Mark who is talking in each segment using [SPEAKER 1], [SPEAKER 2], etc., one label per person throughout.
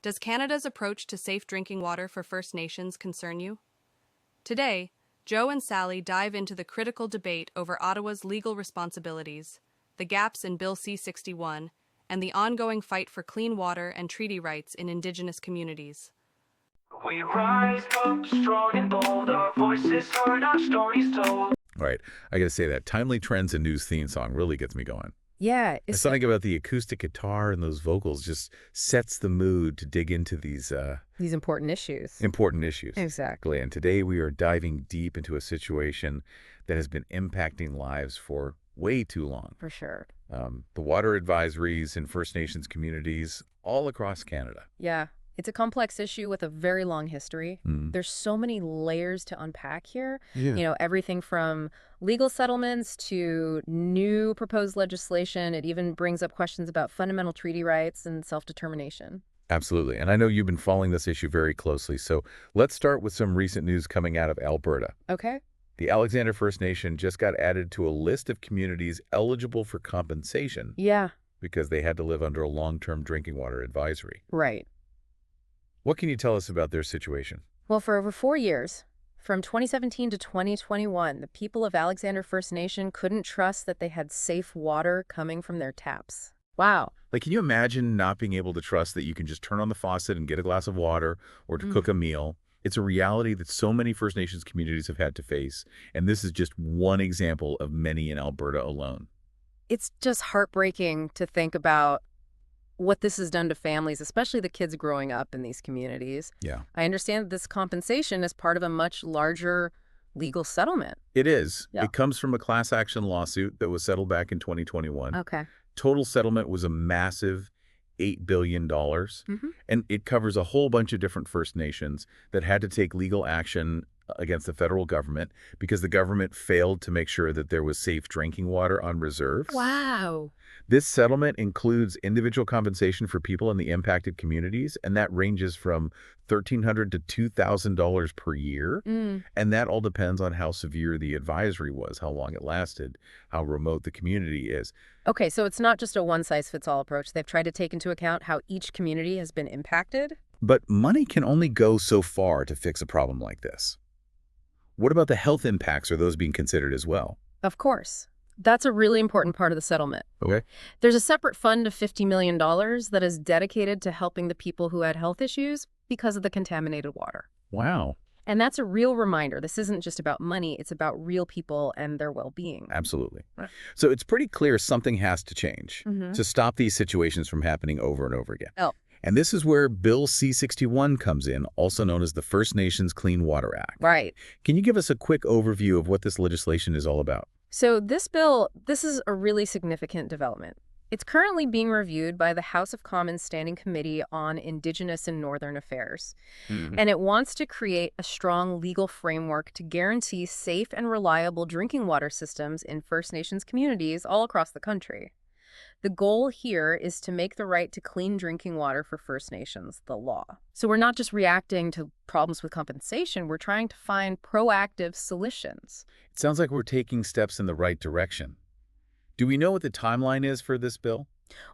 [SPEAKER 1] Does Canada's approach to safe drinking water for First Nations concern you? Today, Joe and Sally dive into the critical debate over Ottawa's legal responsibilities, the gaps in Bill C-61, and the ongoing fight for clean water and treaty rights in Indigenous communities.
[SPEAKER 2] We rise up strong and bold, our voices heard, our stories told.
[SPEAKER 3] All right, I gotta say that Timely Trends and News theme song really gets me going.
[SPEAKER 4] Yeah.
[SPEAKER 3] Something about the acoustic guitar and those vocals just sets the mood to dig into these
[SPEAKER 4] important issues.
[SPEAKER 3] important issues.
[SPEAKER 4] Exactly.
[SPEAKER 3] And today we are diving deep into a situation that has been impacting lives for way too long.
[SPEAKER 4] For sure.
[SPEAKER 3] The water advisories in First Nations communities all across Canada.
[SPEAKER 4] Yeah. It's a complex issue with a very long history. There's so many layers to unpack here.
[SPEAKER 3] Yeah.
[SPEAKER 4] You know, everything from legal settlements to new proposed legislation. It even brings up questions about fundamental treaty rights and self-determination.
[SPEAKER 3] Absolutely. And I know you've been following this issue very closely. So let's start with some recent news coming out of Alberta.
[SPEAKER 4] Okay.
[SPEAKER 3] The Alexander First Nation just got added to a list of communities eligible for compensation.
[SPEAKER 4] Yeah.
[SPEAKER 3] Because they had to live under a long-term drinking water advisory.
[SPEAKER 4] Right.
[SPEAKER 3] What can you tell us about their situation?
[SPEAKER 4] Well, for over 4 years, from 2017 to 2021, the people of Alexander First Nation couldn't trust that they had safe water coming from their taps. Wow.
[SPEAKER 3] Like, can you imagine not being able to trust that you can just turn on the faucet and get a glass of water or to cook a meal? It's a reality that so many First Nations communities have had to face, and this is just one example of many in Alberta alone.
[SPEAKER 4] It's just heartbreaking to think about what this has done to families, especially the kids growing up in these communities.
[SPEAKER 3] Yeah.
[SPEAKER 4] I understand that this compensation is part of a much larger legal settlement.
[SPEAKER 3] It is.
[SPEAKER 4] Yeah.
[SPEAKER 3] It comes from a class action lawsuit that was settled back in 2021.
[SPEAKER 4] Okay.
[SPEAKER 3] Total settlement was a massive $8 billion, and it covers a whole bunch of different First Nations that had to take legal action against the federal government because the government failed to make sure that there was safe drinking water on reserves.
[SPEAKER 4] Wow.
[SPEAKER 3] This settlement includes individual compensation for people in the impacted communities, and that ranges from $1,300 to $2,000 per year. And that all depends on how severe the advisory was, how long it lasted, how remote the community is.
[SPEAKER 4] Okay, so it's not just a one-size-fits-all approach. They've tried to take into account how each community has been impacted.
[SPEAKER 3] But money can only go so far to fix a problem like this. What about the health impacts? Are those being considered as well?
[SPEAKER 4] Of course. That's a really important part of the settlement.
[SPEAKER 3] Okay.
[SPEAKER 4] There's a separate fund of $50 million that is dedicated to helping the people who had health issues because of the contaminated water.
[SPEAKER 3] Wow.
[SPEAKER 4] And that's a real reminder. This isn't just about money. It's about real people and their well-being.
[SPEAKER 3] Absolutely. Right. So it's pretty clear something has to change to stop these situations from happening over and over again.
[SPEAKER 4] Oh.
[SPEAKER 3] And this is where Bill C-61 comes in, also known as the First Nations Clean Water Act.
[SPEAKER 4] Right.
[SPEAKER 3] Can you give us a quick overview of what this legislation is all about?
[SPEAKER 4] So this bill, this is a really significant development. It's currently being reviewed by the House of Commons Standing Committee on Indigenous and Northern Affairs. And it wants to create a strong legal framework to guarantee safe and reliable drinking water systems in First Nations communities all across the country. The goal here is to make the right to clean drinking water for First Nations the law. So we're not just reacting to problems with compensation, we're trying to find proactive solutions.
[SPEAKER 3] It sounds like we're taking steps in the right direction. Do we know what the timeline is for this bill?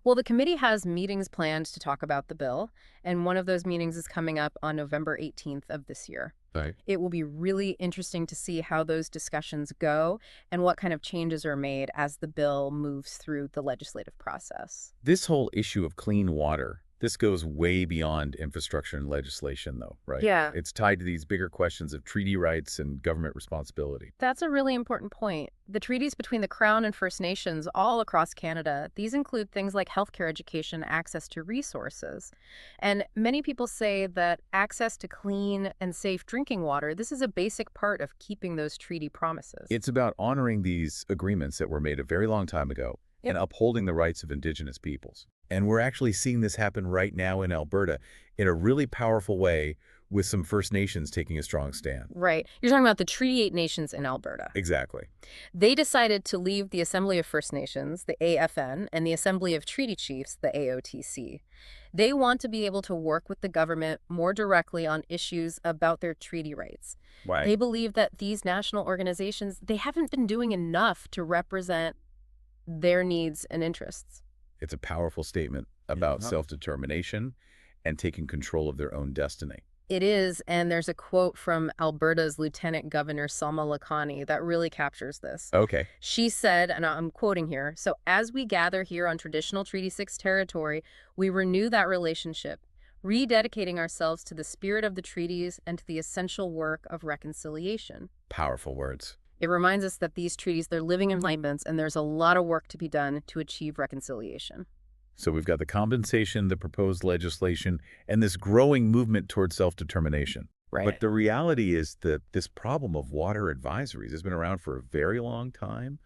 [SPEAKER 4] Well, the committee has meetings planned to talk about the bill, and one of those meetings is coming up on November 18th of this year.
[SPEAKER 3] Right.
[SPEAKER 4] It will be really interesting to see how those discussions go and what kind of changes are made as the bill moves through the legislative process.
[SPEAKER 3] This whole issue of clean water, this goes way beyond infrastructure and legislation, though, right?
[SPEAKER 4] Yeah.
[SPEAKER 3] It's tied to these bigger questions of treaty rights and government responsibility.
[SPEAKER 4] That's a really important point. The treaties between the Crown and First Nations all across Canada, these include things like healthcare education, access to resources. And many people say that access to clean and safe drinking water, this is a basic part of keeping those treaty promises.
[SPEAKER 3] It's about honoring these agreements that were made a very long time ago and upholding the rights of Indigenous peoples. And we're actually seeing this happen right now in Alberta in a really powerful way with some First Nations taking a strong stand.
[SPEAKER 4] Right. You're talking about the Treaty 8 nations in Alberta.
[SPEAKER 3] Exactly.
[SPEAKER 4] They decided to leave the Assembly of First Nations, the AFN, and the Assembly of Treaty Chiefs, the AOTC. They want to be able to work with the government more directly on issues about their treaty rights.
[SPEAKER 3] Right.
[SPEAKER 4] They believe that these national organizations, they haven't been doing enough to represent their needs and interests.
[SPEAKER 3] It's a powerful statement about self-determination and taking control of their own destiny.
[SPEAKER 4] It is, and there's a quote from Alberta's Lieutenant Governor Salma Lakhani that really captures this.
[SPEAKER 3] Okay.
[SPEAKER 4] She said, and I'm quoting here, "So as we gather here on traditional Treaty 6 territory, we renew that relationship, rededicating ourselves to the spirit of the treaties and to the essential work of reconciliation."
[SPEAKER 3] Powerful words.
[SPEAKER 4] It reminds us that these treaties, they're living enlightenments, and there's a lot of work to be done to achieve reconciliation.
[SPEAKER 3] So we've got the compensation, the proposed legislation, and this growing movement towards self-determination.
[SPEAKER 4] Right.
[SPEAKER 3] But the reality is that this problem of water advisories has been around for a very long time,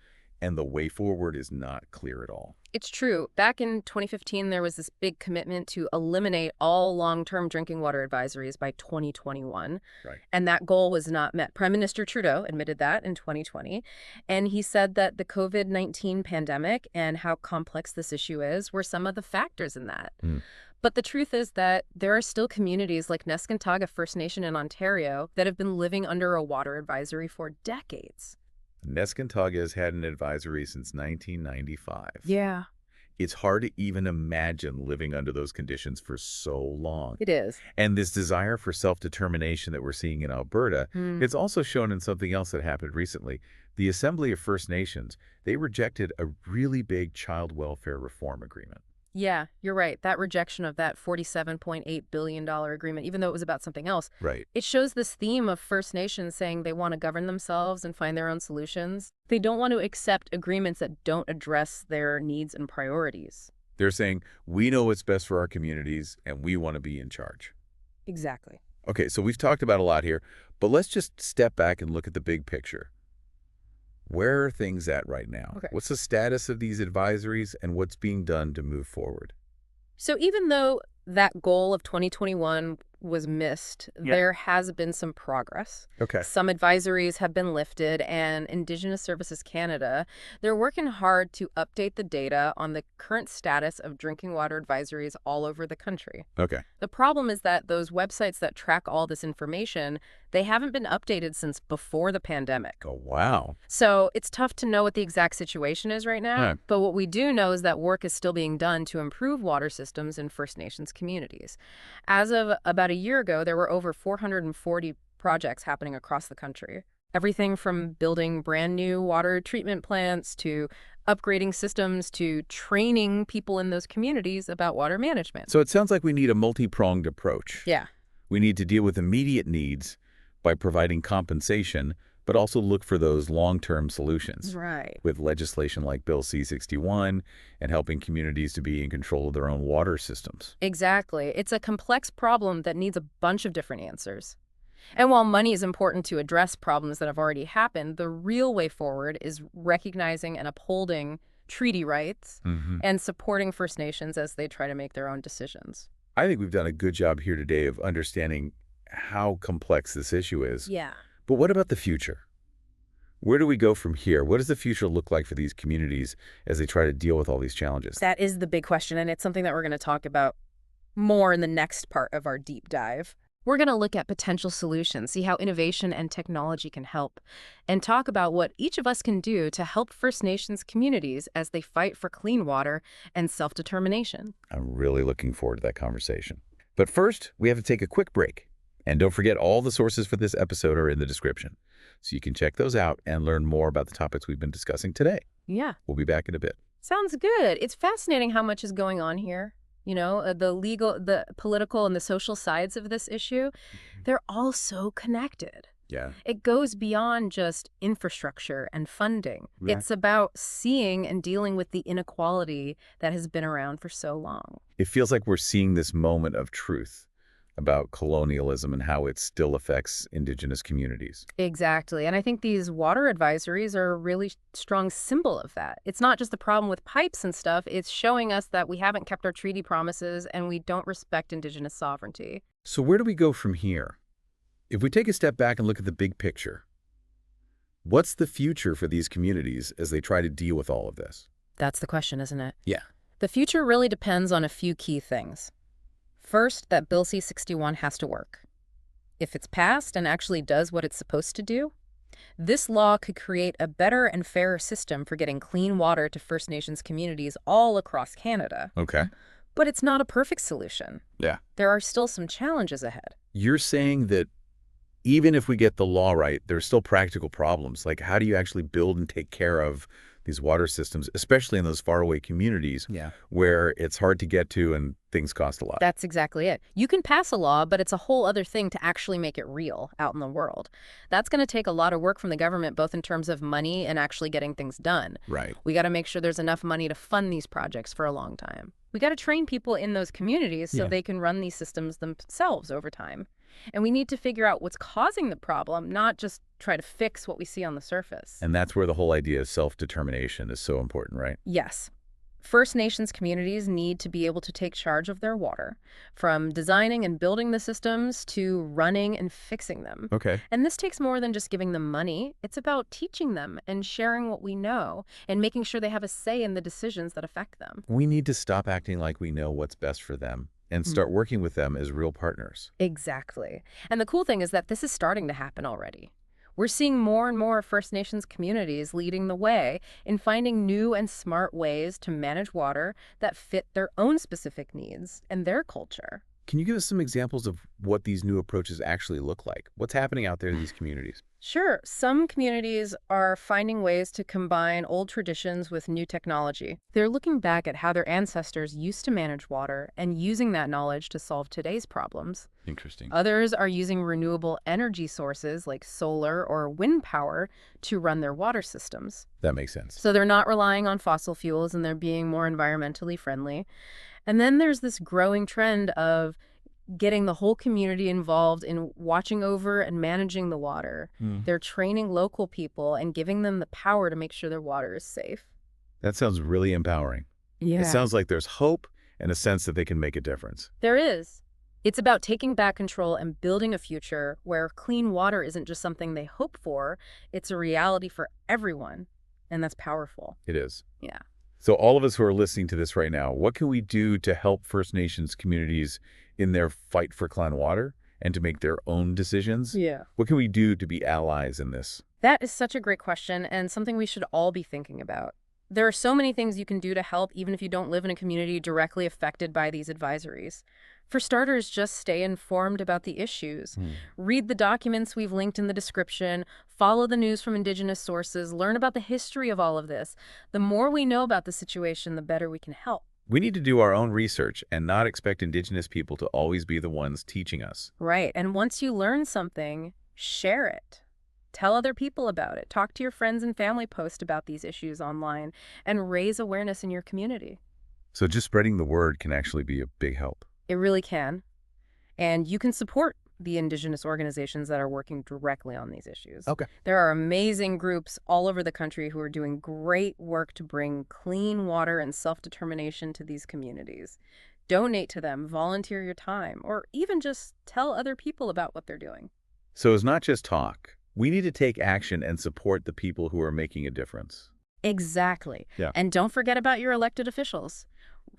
[SPEAKER 3] and the way forward is not clear at all.
[SPEAKER 4] It's true. Back in 2015, there was this big commitment to eliminate all long-term drinking water advisories by 2021.
[SPEAKER 3] Right.
[SPEAKER 4] And that goal was not met. Prime Minister Trudeau admitted that in 2020. And he said that the COVID-19 pandemic and how complex this issue is were some of the factors in that. But the truth is that there are still communities like Neskantaga First Nation in Ontario that have been living under a water advisory for decades.
[SPEAKER 3] Neskantaga has had an advisory since 1995.
[SPEAKER 4] Yeah,
[SPEAKER 3] It's hard to even imagine living under those conditions for so long.
[SPEAKER 4] it is.
[SPEAKER 3] And this desire for self-determination that we're seeing in Alberta, it's also shown in something else that happened recently. The Assembly of First Nations, they rejected a really big child welfare reform agreement.
[SPEAKER 4] Yeah, you're right. That rejection of that $47.8 billion agreement, even though it was about something else,
[SPEAKER 3] Right.
[SPEAKER 4] it shows this theme of First Nations saying they want to govern themselves and find their own solutions. They don't want to accept agreements that don't address their needs and priorities.
[SPEAKER 3] They're saying, we know what's best for our communities, and we want to be in charge.
[SPEAKER 4] Exactly.
[SPEAKER 3] Okay, so we've talked about a lot here, but let's just step back and look at the big picture. Where are things at right now?
[SPEAKER 4] Okay.
[SPEAKER 3] What's the status of these advisories and what's being done to move forward?
[SPEAKER 4] So even though that goal of 2021 was missed, there has been some progress.
[SPEAKER 3] Okay.
[SPEAKER 4] Some advisories have been lifted, and Indigenous Services Canada, they're working hard to update the data on the current status of drinking water advisories all over the country.
[SPEAKER 3] Okay.
[SPEAKER 4] The problem is that those websites that track all this information, they haven't been updated since before the pandemic.
[SPEAKER 3] Oh, wow.
[SPEAKER 4] So it's tough to know what the exact situation is right now,
[SPEAKER 3] Huh.
[SPEAKER 4] but what we do know is that work is still being done to improve water systems in First Nations communities. As of about a year ago, there were over 440 projects happening across the country. Everything from building brand new water treatment plants to upgrading systems to training people in those communities about water management.
[SPEAKER 3] So it sounds like we need a multi-pronged approach.
[SPEAKER 4] Yeah.
[SPEAKER 3] We need to deal with immediate needs by providing compensation, but also look for those long-term solutions.
[SPEAKER 4] Right.
[SPEAKER 3] With legislation like Bill C-61 and helping communities to be in control of their own water systems.
[SPEAKER 4] Exactly. It's a complex problem that needs a bunch of different answers. And while money is important to address problems that have already happened, the real way forward is recognizing and upholding treaty rights and supporting First Nations as they try to make their own decisions.
[SPEAKER 3] I think we've done a good job here today of understanding how complex this issue is.
[SPEAKER 4] Yeah.
[SPEAKER 3] But what about the future? Where do we go from here? What does the future look like for these communities as they try to deal with all these challenges?
[SPEAKER 4] That is the big question, and it's something that we're going to talk about more in the next part of our deep dive. We're going to look at potential solutions, see how innovation and technology can help, and talk about what each of us can do to help First Nations communities as they fight for clean water and self-determination.
[SPEAKER 3] I'm really looking forward to that conversation. But first, we have to take a quick break. And don't forget, all the sources for this episode are in the description, so you can check those out and learn more about the topics we've been discussing today.
[SPEAKER 4] Yeah.
[SPEAKER 3] We'll be back in a bit.
[SPEAKER 4] Sounds good. It's fascinating how much is going on here. You know, the legal, the political, and the social sides of this issue, they're all so connected.
[SPEAKER 3] Yeah.
[SPEAKER 4] It goes beyond just infrastructure and funding.
[SPEAKER 3] Right.
[SPEAKER 4] It's about seeing and dealing with the inequality that has been around for so long.
[SPEAKER 3] It feels like we're seeing this moment of truth about colonialism and how it still affects Indigenous communities.
[SPEAKER 4] Exactly. And I think these water advisories are a really strong symbol of that. It's not just a problem with pipes and stuff. It's showing us that we haven't kept our treaty promises and we don't respect Indigenous sovereignty.
[SPEAKER 3] So where do we go from here? If we take a step back and look at the big picture, what's the future for these communities as they try to deal with all of this?
[SPEAKER 4] That's the question, isn't it?
[SPEAKER 3] Yeah.
[SPEAKER 4] The future really depends on a few key things. First, that Bill C-61 has to work. If it's passed and actually does what it's supposed to do, this law could create a better and fairer system for getting clean water to First Nations communities all across Canada.
[SPEAKER 3] Okay.
[SPEAKER 4] But it's not a perfect solution.
[SPEAKER 3] Yeah.
[SPEAKER 4] There are still some challenges ahead.
[SPEAKER 3] You're saying that even if we get the law right, there's still practical problems. Like, how do you actually build and take care of these water systems, especially in those faraway communities where it's hard to get to and things cost a lot?
[SPEAKER 4] That's exactly it. You can pass a law, but it's a whole other thing to actually make it real out in the world. That's going to take a lot of work from the government, both in terms of money and actually getting things done.
[SPEAKER 3] Right.
[SPEAKER 4] We got to make sure there's enough money to fund these projects for a long time. We got to train people in those communities so they can run these systems themselves over time. And we need to figure out what's causing the problem, not just try to fix what we see on the surface.
[SPEAKER 3] And that's where the whole idea of self-determination is so important, right?
[SPEAKER 4] Yes. First Nations communities need to be able to take charge of their water, from designing and building the systems to running and fixing them.
[SPEAKER 3] Okay.
[SPEAKER 4] And this takes more than just giving them money. It's about teaching them and sharing what we know and making sure they have a say in the decisions that affect them.
[SPEAKER 3] We need to stop acting like we know what's best for them and start working with them as real partners.
[SPEAKER 4] Exactly. And the cool thing is that this is starting to happen already. We're seeing more and more First Nations communities leading the way in finding new and smart ways to manage water that fit their own specific needs and their culture.
[SPEAKER 3] Can you give us some examples of what these new approaches actually look like? What's happening out there in these communities?
[SPEAKER 4] Sure, some communities are finding ways to combine old traditions with new technology. They're looking back at how their ancestors used to manage water and using that knowledge to solve today's problems.
[SPEAKER 3] Interesting.
[SPEAKER 4] Others are using renewable energy sources like solar or wind power to run their water systems.
[SPEAKER 3] That makes sense.
[SPEAKER 4] So they're not relying on fossil fuels and they're being more environmentally friendly. And then there's this growing trend of getting the whole community involved in watching over and managing the water. They're training local people and giving them the power to make sure their water is safe.
[SPEAKER 3] That sounds really empowering.
[SPEAKER 4] Yeah.
[SPEAKER 3] It sounds like there's hope and a sense that they can make a difference.
[SPEAKER 4] There is. It's about taking back control and building a future where clean water isn't just something they hope for, it's a reality for everyone. And that's powerful.
[SPEAKER 3] It is.
[SPEAKER 4] Yeah.
[SPEAKER 3] So all of us who are listening to this right now, what can we do to help First Nations communities in their fight for clean water and to make their own decisions?
[SPEAKER 4] Yeah.
[SPEAKER 3] What can we do to be allies in this?
[SPEAKER 4] That is such a great question and something we should all be thinking about. There are so many things you can do to help even if you don't live in a community directly affected by these advisories. For starters, just stay informed about the issues. Read the documents we've linked in the description, follow the news from Indigenous sources, learn about the history of all of this. The more we know about the situation, the better we can help.
[SPEAKER 3] We need to do our own research and not expect Indigenous people to always be the ones teaching us.
[SPEAKER 4] Right, and once you learn something, share it. Tell other people about it. Talk to your friends and family, post about these issues online, and raise awareness in your community.
[SPEAKER 3] So just spreading the word can actually be a big help.
[SPEAKER 4] It really can. And you can support the Indigenous organizations that are working directly on these issues.
[SPEAKER 3] Okay.
[SPEAKER 4] There are amazing groups all over the country who are doing great work to bring clean water and self-determination to these communities. Donate to them, volunteer your time, or even just tell other people about what they're doing.
[SPEAKER 3] So it's not just talk. We need to take action and support the people who are making a difference.
[SPEAKER 4] Exactly.
[SPEAKER 3] Yeah.
[SPEAKER 4] And don't forget about your elected officials.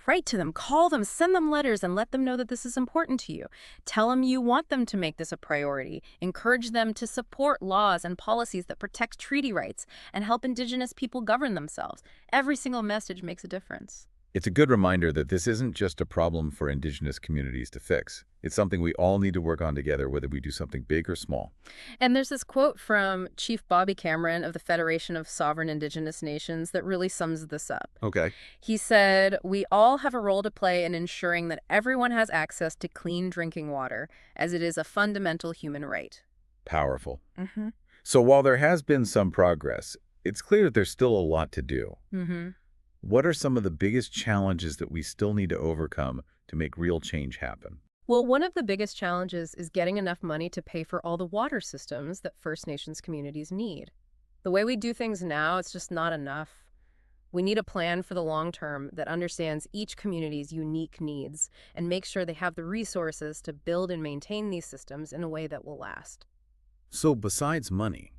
[SPEAKER 4] Write to them, call them, send them letters, and let them know that this is important to you. Tell them you want them to make this a priority. Encourage them to support laws and policies that protect treaty rights and help Indigenous people govern themselves. Every single message makes a difference.
[SPEAKER 3] It's a good reminder that this isn't just a problem for Indigenous communities to fix. It's something we all need to work on together, whether we do something big or small.
[SPEAKER 4] And there's this quote from Chief Bobby Cameron of the Federation of Sovereign Indigenous Nations that really sums this up.
[SPEAKER 3] Okay.
[SPEAKER 4] He said, "We all have a role to play in ensuring that everyone has access to clean drinking water, as it is a fundamental human right."
[SPEAKER 3] Powerful. So while there has been some progress, it's clear that there's still a lot to do. What are some of the biggest challenges that we still need to overcome to make real change happen?
[SPEAKER 4] Well, one of the biggest challenges is getting enough money to pay for all the water systems that First Nations communities need. The way we do things now, it's just not enough. We need a plan for the long term that understands each community's unique needs and makes sure they have the resources to build and maintain these systems in a way that will last.
[SPEAKER 3] So besides money,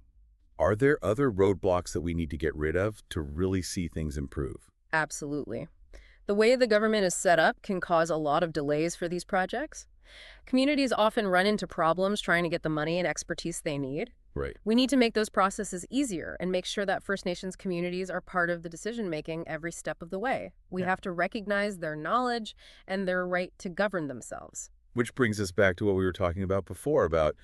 [SPEAKER 3] are there other roadblocks that we need to get rid of to really see things improve?
[SPEAKER 4] Absolutely. The way the government is set up can cause a lot of delays for these projects. Communities often run into problems trying to get the money and expertise they need.
[SPEAKER 3] Right.
[SPEAKER 4] We need to make those processes easier and make sure that First Nations communities are part of the decision-making every step of the way. We have to recognize their knowledge and their right to govern themselves.
[SPEAKER 3] Which brings us back to what we were talking about before, about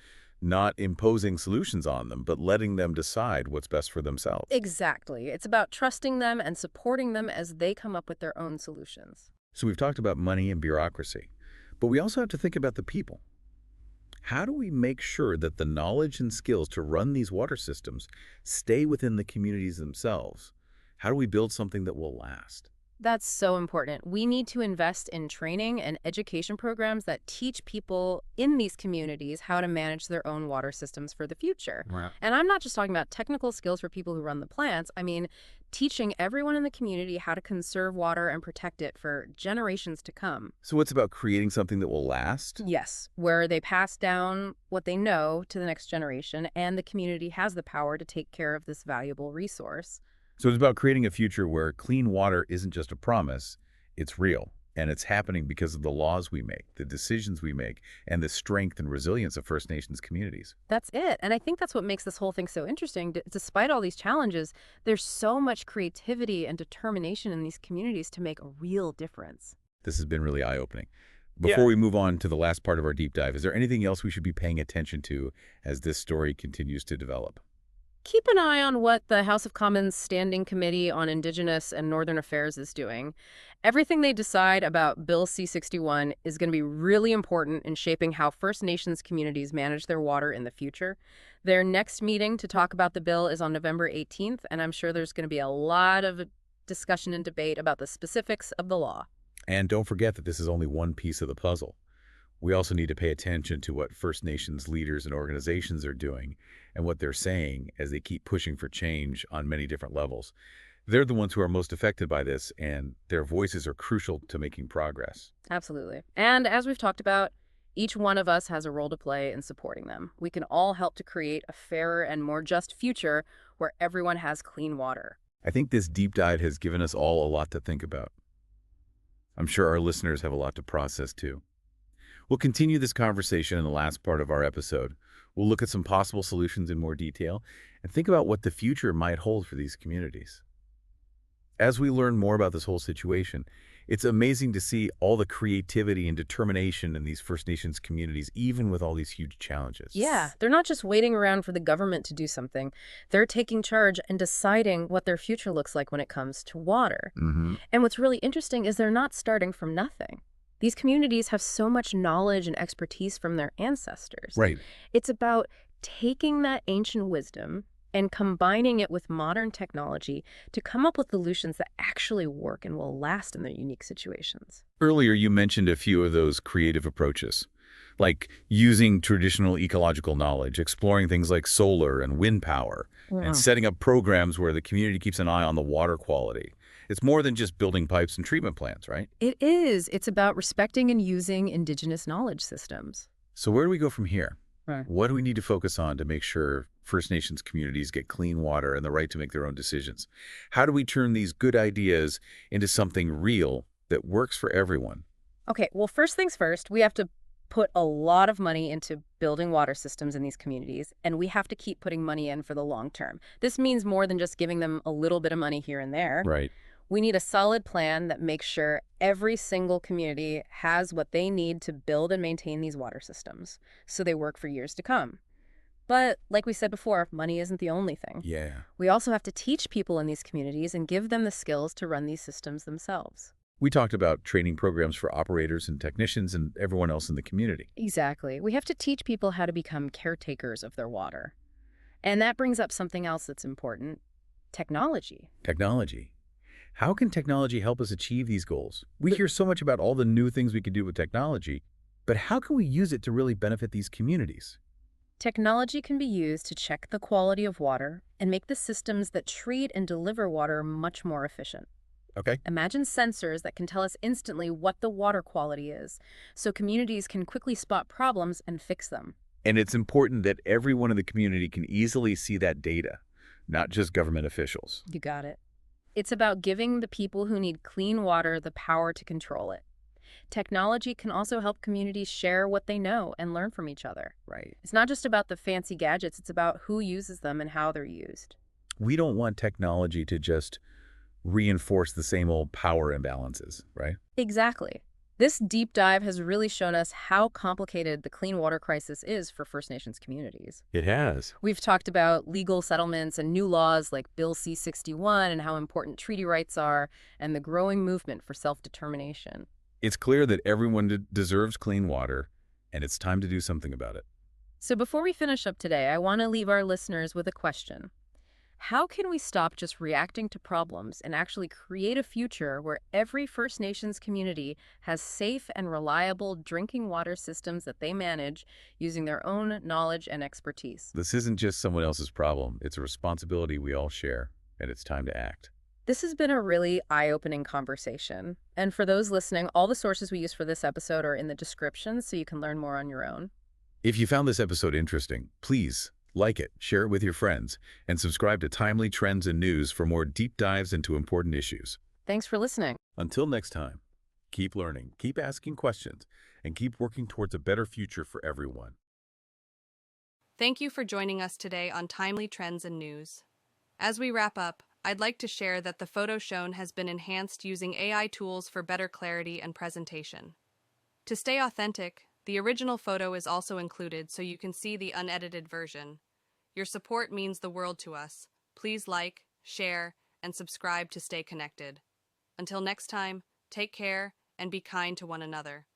[SPEAKER 3] not imposing solutions on them, but letting them decide what's best for themselves.
[SPEAKER 4] Exactly. It's about trusting them and supporting them as they come up with their own solutions.
[SPEAKER 3] So we've talked about money and bureaucracy, but we also have to think about the people. How do we make sure that the knowledge and skills to run these water systems stay within the communities themselves? How do we build something that will last?
[SPEAKER 4] That's so important. We need to invest in training and education programs that teach people in these communities how to manage their own water systems for the future.
[SPEAKER 3] Right.
[SPEAKER 4] And I'm not just talking about technical skills for people who run the plants. I mean, teaching everyone in the community how to conserve water and protect it for generations to come.
[SPEAKER 3] So it's about creating something that will last?
[SPEAKER 4] Yes, where they pass down what they know to the next generation, and the community has the power to take care of this valuable resource.
[SPEAKER 3] So it's about creating a future where clean water isn't just a promise, it's real. And it's happening because of the laws we make, the decisions we make, and the strength and resilience of First Nations communities.
[SPEAKER 4] That's it. And I think that's what makes this whole thing so interesting. Despite all these challenges, there's so much creativity and determination in these communities to make a real difference.
[SPEAKER 3] This has been really eye-opening. Before we move on to the last part of our deep dive, is there anything else we should be paying attention to as this story continues to develop?
[SPEAKER 4] Keep an eye on what the House of Commons Standing Committee on Indigenous and Northern Affairs is doing. Everything they decide about Bill C-61 is going to be really important in shaping how First Nations communities manage their water in the future. Their next meeting to talk about the bill is on November 18th, and I'm sure there's going to be a lot of discussion and debate about the specifics of the law.
[SPEAKER 3] And don't forget that this is only one piece of the puzzle. We also need to pay attention to what First Nations leaders and organizations are doing and what they're saying as they keep pushing for change on many different levels. They're the ones who are most affected by this, and their voices are crucial to making progress.
[SPEAKER 4] Absolutely. And as we've talked about, each one of us has a role to play in supporting them. We can all help to create a fairer and more just future where everyone has clean water.
[SPEAKER 3] I think this deep dive has given us all a lot to think about. I'm sure our listeners have a lot to process too. We'll continue this conversation in the last part of our episode. We'll look at some possible solutions in more detail and think about what the future might hold for these communities. As we learn more about this whole situation, it's amazing to see all the creativity and determination in these First Nations communities, even with all these huge challenges.
[SPEAKER 4] Yeah, they're not just waiting around for the government to do something. They're taking charge and deciding what their future looks like when it comes to water. And what's really interesting is they're not starting from nothing. These communities have so much knowledge and expertise from their ancestors.
[SPEAKER 3] Right.
[SPEAKER 4] It's about taking that ancient wisdom and combining it with modern technology to come up with solutions that actually work and will last in their unique situations.
[SPEAKER 3] Earlier, you mentioned a few of those creative approaches, like using traditional ecological knowledge, exploring things like solar and wind power, and setting up programs where the community keeps an eye on the water quality. It's more than just building pipes and treatment plants, right?
[SPEAKER 4] It is. It's about respecting and using Indigenous knowledge systems.
[SPEAKER 3] So where do we go from here?
[SPEAKER 4] Right.
[SPEAKER 3] What do we need to focus on to make sure First Nations communities get clean water and the right to make their own decisions? How do we turn these good ideas into something real that works for everyone?
[SPEAKER 4] Okay, well, first things first, we have to put a lot of money into building water systems in these communities, and we have to keep putting money in for the long term. This means more than just giving them a little bit of money here and there.
[SPEAKER 3] Right.
[SPEAKER 4] We need a solid plan that makes sure every single community has what they need to build and maintain these water systems so they work for years to come. But like we said before, money isn't the only thing.
[SPEAKER 3] Yeah.
[SPEAKER 4] We also have to teach people in these communities and give them the skills to run these systems themselves.
[SPEAKER 3] We talked about training programs for operators and technicians and everyone else in the community.
[SPEAKER 4] Exactly. We have to teach people how to become caretakers of their water. And that brings up something else that's important: technology.
[SPEAKER 3] Technology. How can technology help us achieve these goals? We hear so much about all the new things we can do with technology, but how can we use it to really benefit these communities?
[SPEAKER 4] Technology can be used to check the quality of water and make the systems that treat and deliver water much more efficient.
[SPEAKER 3] Okay.
[SPEAKER 4] Imagine sensors that can tell us instantly what the water quality is, so communities can quickly spot problems and fix them.
[SPEAKER 3] And it's important that everyone in the community can easily see that data, not just government officials.
[SPEAKER 4] You got it. It's about giving the people who need clean water the power to control it. Technology can also help communities share what they know and learn from each other.
[SPEAKER 3] Right.
[SPEAKER 4] It's not just about the fancy gadgets, it's about who uses them and how they're used.
[SPEAKER 3] We don't want technology to just reinforce the same old power imbalances, right?
[SPEAKER 4] Exactly. This deep dive has really shown us how complicated the clean water crisis is for First Nations communities.
[SPEAKER 3] It has.
[SPEAKER 4] We've talked about legal settlements and new laws like Bill C-61 and how important treaty rights are, and the growing movement for self-determination.
[SPEAKER 3] It's clear that everyone deserves clean water, and it's time to do something about it.
[SPEAKER 4] So before we finish up today, I want to leave our listeners with a question. How can we stop just reacting to problems and actually create a future where every First Nations community has safe and reliable drinking water systems that they manage using their own knowledge and expertise?
[SPEAKER 3] This isn't just someone else's problem. It's a responsibility we all share, and it's time to act.
[SPEAKER 4] This has been a really eye-opening conversation. And for those listening, all the sources we use for this episode are in the description so you can learn more on your own.
[SPEAKER 3] If you found this episode interesting, please like it, share it with your friends, and subscribe to Timely Trends and News for more deep dives into important issues.
[SPEAKER 4] Thanks for listening.
[SPEAKER 3] Until next time, keep learning, keep asking questions, and keep working towards a better future for everyone.
[SPEAKER 1] Thank you for joining us today on Timely Trends and News. As we wrap up, I'd like to share that the photo shown has been enhanced using AI tools for better clarity and presentation. To stay authentic, the original photo is also included so you can see the unedited version. Your support means the world to us. Please like, share, and subscribe to stay connected. Until next time, take care and be kind to one another.